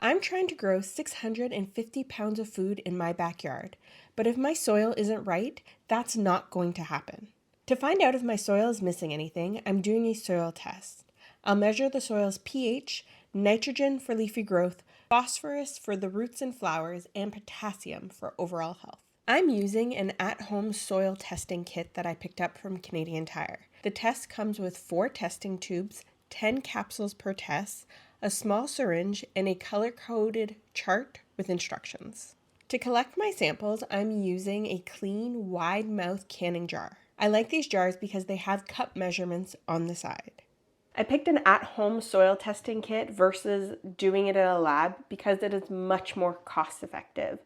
I'm trying to grow 650 pounds of food in my backyard, but if my soil isn't right, that's not going to happen. To find out if my soil is missing anything, I'm doing a soil test. I'll measure the soil's pH, nitrogen for leafy growth, phosphorus for the roots and flowers, and potassium for overall health. I'm using an at-home soil testing kit that I picked up from Canadian Tire. The test comes with 4 testing tubes, 10 capsules per test, a small syringe, and a color-coded chart with instructions. To collect my samples, I'm using a clean, wide-mouth canning jar. I like these jars because they have cup measurements on the side. I picked an at-home soil testing kit versus doing it at a lab because it is much more cost-effective.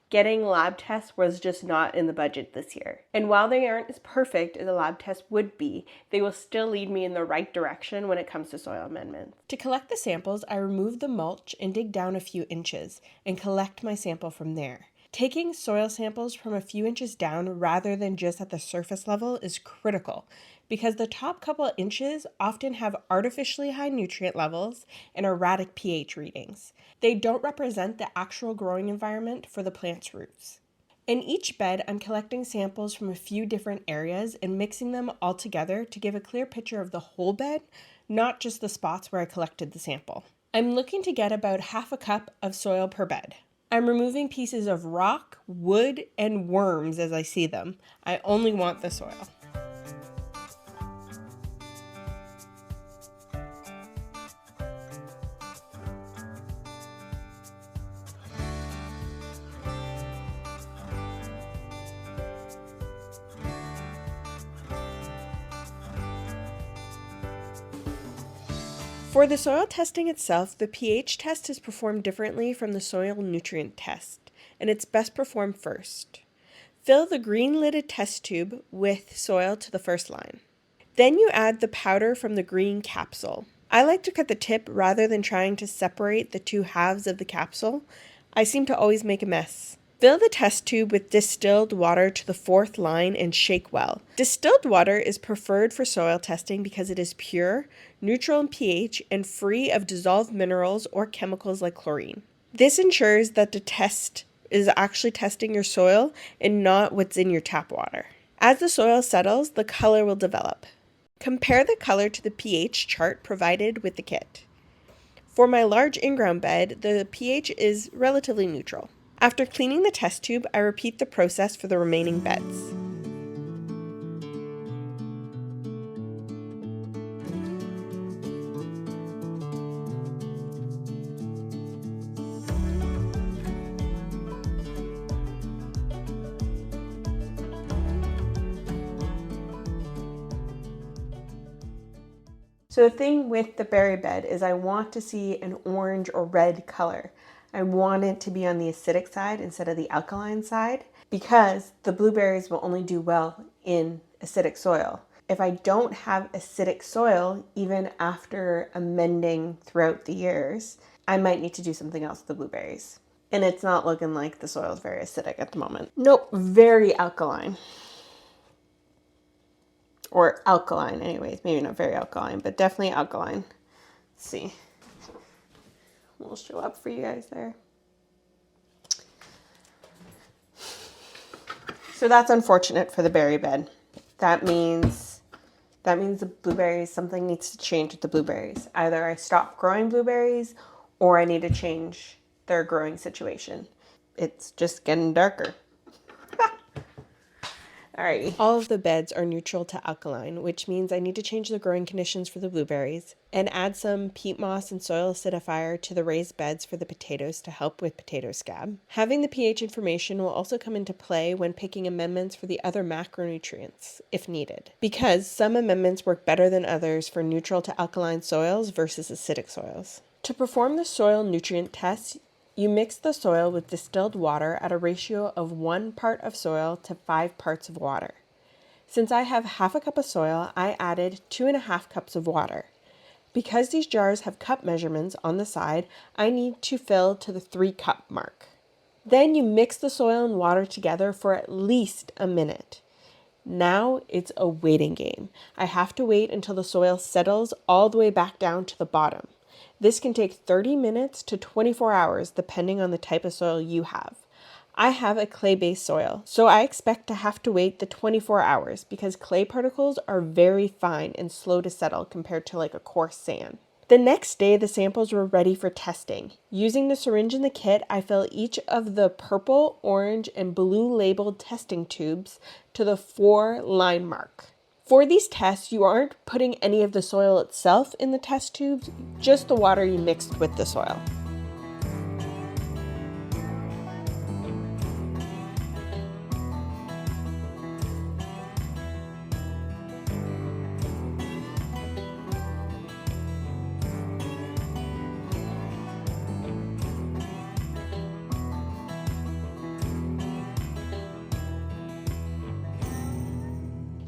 Getting lab tests was just not in the budget this year. And while they aren't as perfect as a lab test would be, they will still lead me in the right direction when it comes to soil amendments. To collect the samples, I remove the mulch and dig down a few inches and collect my sample from there. Taking soil samples from a few inches down rather than just at the surface level is critical because the top couple inches often have artificially high nutrient levels and erratic pH readings. They don't represent the actual growing environment for the plant's roots. In each bed, I'm collecting samples from a few different areas and mixing them all together to give a clear picture of the whole bed, not just the spots where I collected the sample. I'm looking to get about half a cup of soil per bed. I'm removing pieces of rock, wood, and worms as I see them. I only want the soil. For the soil testing itself, the pH test is performed differently from the soil nutrient test, and it's best performed first. Fill the green-lidded test tube with soil to the first line. Then you add the powder from the green capsule. I like to cut the tip rather than trying to separate the two halves of the capsule. I seem to always make a mess. Fill the test tube with distilled water to the 4th line and shake well. Distilled water is preferred for soil testing because it is pure, neutral in pH, and free of dissolved minerals or chemicals like chlorine. This ensures that the test is actually testing your soil and not what's in your tap water. As the soil settles, the color will develop. Compare the color to the pH chart provided with the kit. For my large in-ground bed, the pH is relatively neutral. After cleaning the test tube, I repeat the process for the remaining beds. So the thing with the berry bed is I want to see an orange or red color. I want it to be on the acidic side instead of the alkaline side because the blueberries will only do well in acidic soil. If I don't have acidic soil, even after amending throughout the years, I might need to do something else with the blueberries. And it's not looking like the soil is very acidic at the moment. Nope, very alkaline. Or alkaline anyways, maybe not very alkaline, but definitely alkaline. Let's see. We'll show up for you guys there. So that's unfortunate for the berry bed. That means the blueberries, something needs to change with the blueberries. Either I stop growing blueberries or I need to change their growing situation. It's just getting darker. Alrighty. All of the beds are neutral to alkaline, which means I need to change the growing conditions for the blueberries and add some peat moss and soil acidifier to the raised beds for the potatoes to help with potato scab. Having the pH information will also come into play when picking amendments for the other macronutrients, if needed, because some amendments work better than others for neutral to alkaline soils versus acidic soils. To perform the soil nutrient test, you mix the soil with distilled water at a ratio of 1 part of soil to 5 parts of water. Since I have half a cup of soil, I added 2.5 cups of water. Because these jars have cup measurements on the side, I need to fill to the 3-cup mark. Then you mix the soil and water together for at least a minute. Now it's a waiting game. I have to wait until the soil settles all the way back down to the bottom. This can take 30 minutes to 24 hours depending on the type of soil you have. I have a clay-based soil, so I expect to have to wait the 24 hours because clay particles are very fine and slow to settle compared to like a coarse sand. The next day, the samples were ready for testing. Using the syringe in the kit, I fill each of the purple, orange, and blue labeled testing tubes to the 4 line mark. For these tests, you aren't putting any of the soil itself in the test tubes, just the water you mixed with the soil.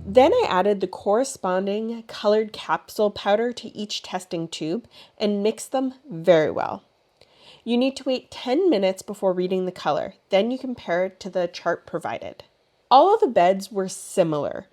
Then I added the corresponding colored capsule powder to each testing tube and mixed them very well. You need to wait 10 minutes before reading the color, then you compare it to the chart provided. All of the beds were similar.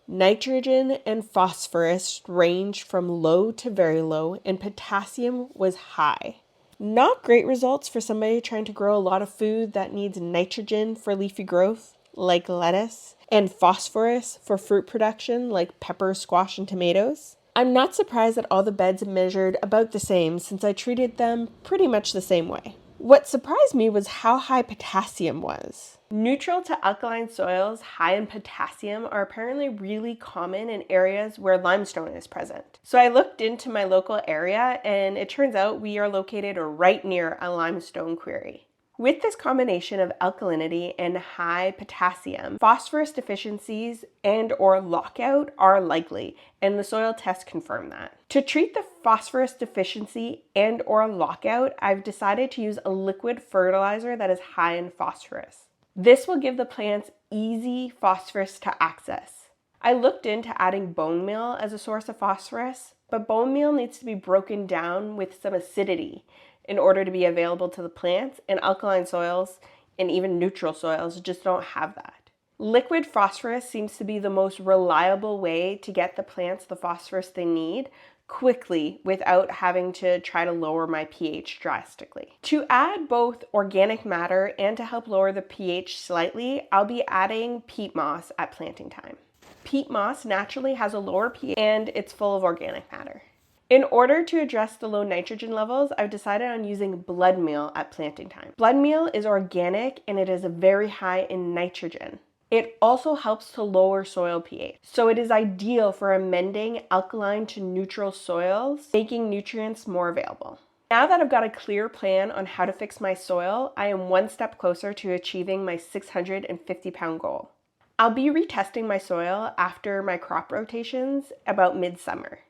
Nitrogen and phosphorus ranged from low to very low, and potassium was high. Not great results for somebody trying to grow a lot of food that needs nitrogen for leafy growth, like lettuce, and phosphorus for fruit production, like peppers, squash, and tomatoes. I'm not surprised that all the beds measured about the same since I treated them pretty much the same way. What surprised me was how high potassium was. Neutral to alkaline soils high in potassium are apparently really common in areas where limestone is present. So I looked into my local area and it turns out we are located right near a limestone quarry. With this combination of alkalinity and high potassium, phosphorus deficiencies and/or lockout are likely, and the soil tests confirm that. To treat the phosphorus deficiency and/or lockout, I've decided to use a liquid fertilizer that is high in phosphorus. This will give the plants easy phosphorus to access. I looked into adding bone meal as a source of phosphorus, but bone meal needs to be broken down with some acidity in order to be available to the plants, and alkaline soils and even neutral soils just don't have that. Liquid phosphorus seems to be the most reliable way to get the plants the phosphorus they need quickly without having to try to lower my pH drastically. To add both organic matter and to help lower the pH slightly, I'll be adding peat moss at planting time. Peat moss naturally has a lower pH and it's full of organic matter. In order to address the low nitrogen levels, I've decided on using blood meal at planting time. Blood meal is organic and it is very high in nitrogen. It also helps to lower soil pH, so it is ideal for amending alkaline to neutral soils, making nutrients more available. Now that I've got a clear plan on how to fix my soil, I am one step closer to achieving my 650-pound goal. I'll be retesting my soil after my crop rotations about midsummer.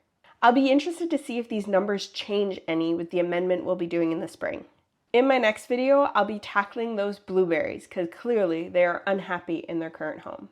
I'll be interested to see if these numbers change any with the amendment we'll be doing in the spring. In my next video, I'll be tackling those blueberries because clearly they are unhappy in their current home.